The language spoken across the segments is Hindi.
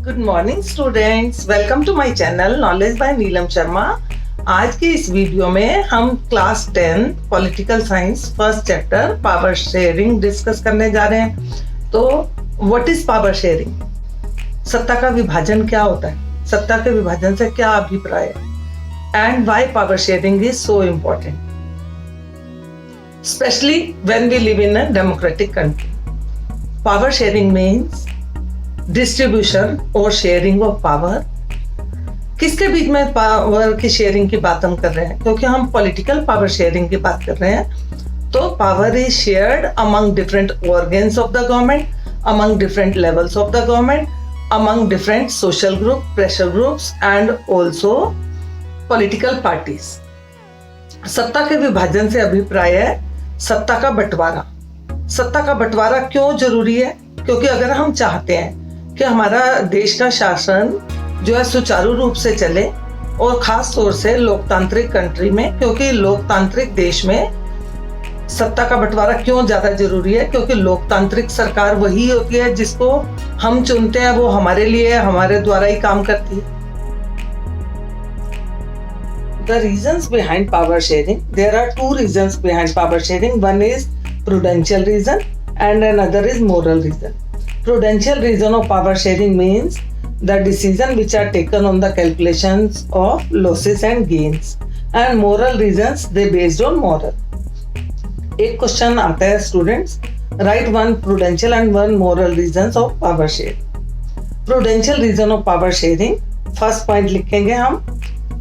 Good morning students, welcome to my channel knowledge by Neelam Sharma. आज के इस वीडियो में हम class 10 political science first chapter power sharing discuss करने जा रहे हैं। तो व्हाट इज पावर शेयरिंग? सत्ता का विभाजन क्या होता है? सत्ता के विभाजन से क्या अभिप्राय है? And why power sharing is so important, specially when we live in a democratic country. Power sharing means distribution और शेयरिंग ऑफ पावर। किसके बीच में पावर की शेयरिंग की बात हम कर रहे हैं? क्योंकि हम पॉलिटिकल पावर शेयरिंग की बात कर रहे हैं। तो power is shared among different organs of the government, among different levels of the government, among different social group, pressure groups and also political parties. सत्ता के विभाजन से अभिप्राय है सत्ता का बंटवारा। सत्ता का बंटवारा क्यों जरूरी है? क्योंकि अगर हम चाहते हैं कि हमारा देश का शासन जो है सुचारू रूप से चले, और खास तौर से लोकतांत्रिक कंट्री में, क्योंकि लोकतांत्रिक देश में सत्ता का बंटवारा क्यों ज्यादा जरूरी है? क्योंकि लोकतांत्रिक सरकार वही होती है जिसको हम चुनते हैं, वो हमारे लिए हमारे द्वारा ही काम करती है। The reasons behind power sharing, there are two reasons behind power sharing. One is prudential reason and another is moral reason. Prudential reason of power sharing means the decision which are taken on the calculations of losses and gains, and moral reasons they based on moral. एक क्वेश्चन आता है students, write one prudential and one moral reasons of power sharing. Prudential reason of power sharing, first point लिखेंगे हम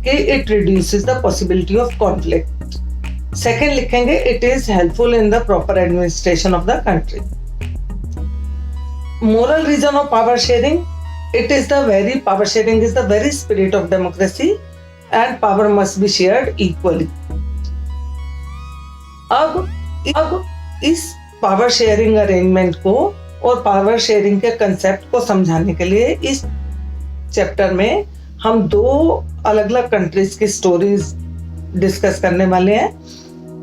कि it reduces the possibility of conflict. Second लिखेंगे it is helpful in the proper administration of the country. Moral reason of power sharing, it is power sharing is the very spirit of democracy and power must be shared equally. अब इस पावर शेयरिंग अरेंजमेंट को और पावर शेयरिंग के कंसेप्ट को समझाने के लिए इस चैप्टर में हम दो अलग अलग कंट्रीज की स्टोरीज डिस्कस करने वाले हैं।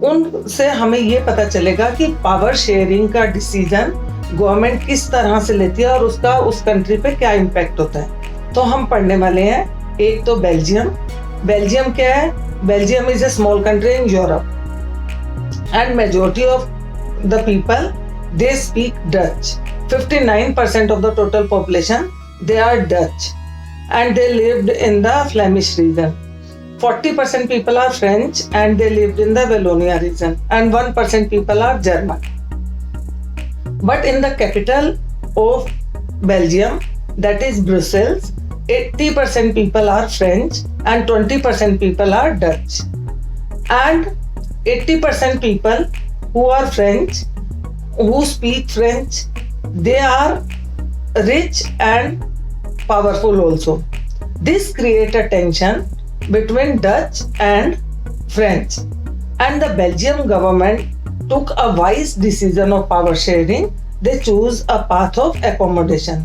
उनसे हमें ये पता चलेगा कि पावर शेयरिंग का डिसीजन गवर्नमेंट किस तरह से लेती है और उसका उस कंट्री पे क्या इम्पैक्ट होता है। तो हम पढ़ने वाले हैं एक तो बेल्जियम। बेल्जियम क्या है? Belgium is a small country in Europe and majority of the people they speak Dutch. 59% of the total population they are Dutch and they lived in the Flemish region. 40% people are French and they lived in the Wallonia region, and 1% people are German. But in the capital of Belgium, that is Brussels, 80% people are French and 20% people are Dutch. And 80% people who are French, who speak French, they are rich and powerful also. This creates a tension between Dutch and French. And the Belgium government took a wise decision of power sharing. They choose a path of accommodation,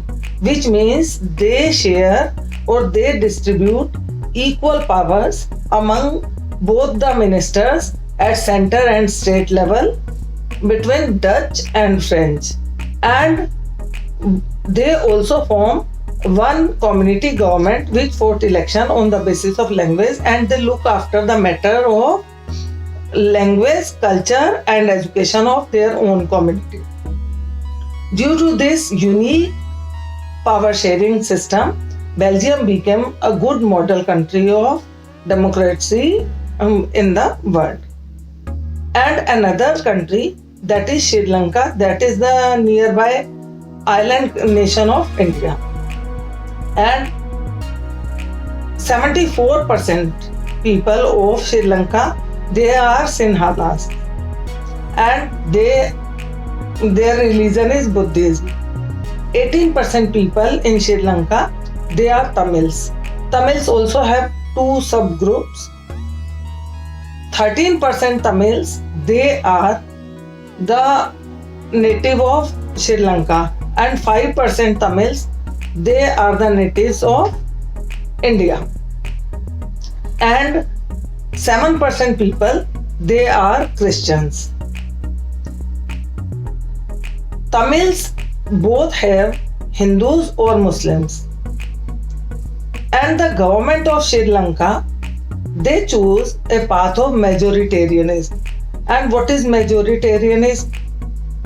which means they share or they distribute equal powers among both the ministers at center and state level between Dutch and French. And they also form one community government with 4th election on the basis of language, and they look after the matter of language, culture and education of their own community. Due to this unique power sharing system, Belgium became a good model country of democracy in the world. And another country, that is Sri Lanka, that is the nearby island nation of India. And 74% people of Sri Lanka, they are Sinhalas and their religion is Buddhism. 18% people in Sri Lanka, they are Tamils. Tamils also have two subgroups. 13% Tamils, they are the native of Sri Lanka, and 5% Tamils, they are the natives of India. And 7% people, they are Christians. Tamils both have Hindus or Muslims. And the government of Sri Lanka, they choose a path of majoritarianism. And what is majoritarianism?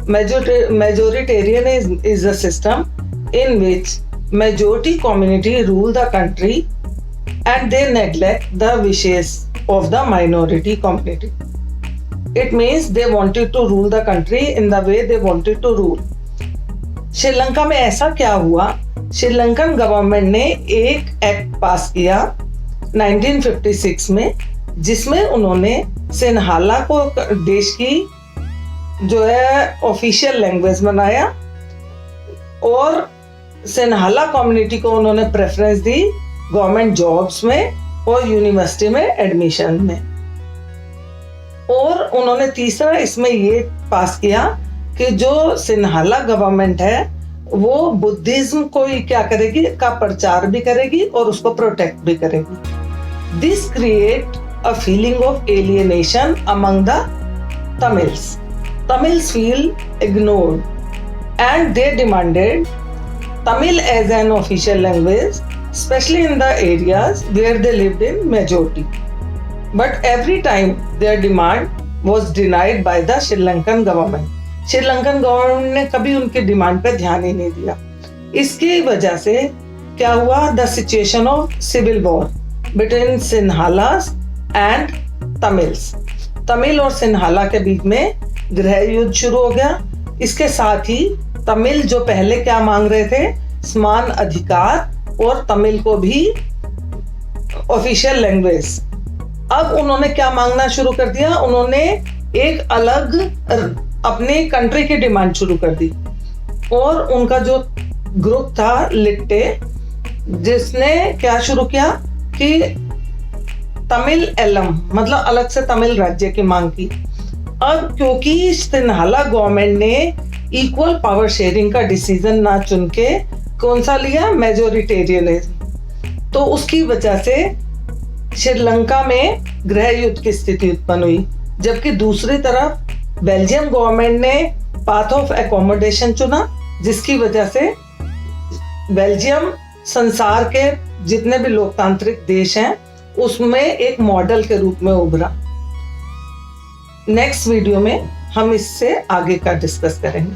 Majoritarianism is a system in which majority community rule the country and they neglect the wishes of the minority community. It means they wanted to rule the country in the way they wanted to rule. Sri Lanka में ऐसा क्या हुआ? श्रीलंकन गवर्नमेंट ने एक एक्ट पास किया 1956 में, जिसमें उन्होंने सिन्हाला को देश की जो है ऑफिशियल लैंग्वेज बनाया और सिन्हाला कम्युनिटी को उन्होंने प्रेफरेंस दी गवर्नमेंट जॉब्स में और यूनिवर्सिटी में एडमिशन में। और उन्होंने तीसरा इसमें ये पास किया कि जो सिन्हाला गवर्नमेंट है वो बुद्धिज्म को ही क्या करेगी का प्रचार भी करेगी और उसको प्रोटेक्ट भी करेगी। This create a feeling of alienation among the Tamils. Tamils feel ignored and they demanded Tamil as an official language, especially in the areas where they lived in majority. But every time their demand was denied by the Sri Lankan government. Sri Lankan government ने कभी उनके डिमांड पर ध्यान ही नहीं दिया। इसकी वजह से क्या हुआ? The situation of civil war between Sinhalas and Tamils. Tamil और सिन्हाला के बीच में गृह युद्ध शुरू हो गया। इसके साथ ही तमिल जो पहले क्या मांग रहे थे, समान अधिकार और तमिल को भी ऑफिशियल लैंग्वेज, अब उन्होंने क्या मांगना शुरू कर दिया? उन्होंने एक अलग अपनी कंट्री की डिमांड शुरू कर दी। और उनका जो ग्रुप था लिट्टे, जिसने क्या शुरू किया कि तमिल एलम मतलब अलग से तमिल राज्य की मांग की। अब क्योंकि सिन्हाला गवर्नमेंट ने इक्वल पावर शेयरिंग का डिसीजन ना चुन के कौन सा लिया? मेजोरिटेरियनिज्म। तो उसकी वजह से श्रीलंका में गृह युद्ध की स्थिति उत्पन्न हुई। जबकि दूसरी तरफ बेल्जियम गवर्नमेंट ने पाथ ऑफ एकोमोडेशन चुना, जिसकी वजह से बेल्जियम संसार के जितने भी लोकतांत्रिक देश हैं उसमें एक मॉडल के रूप में उभरा। नेक्स्ट वीडियो में हम इससे आगे का डिस्कस करेंगे।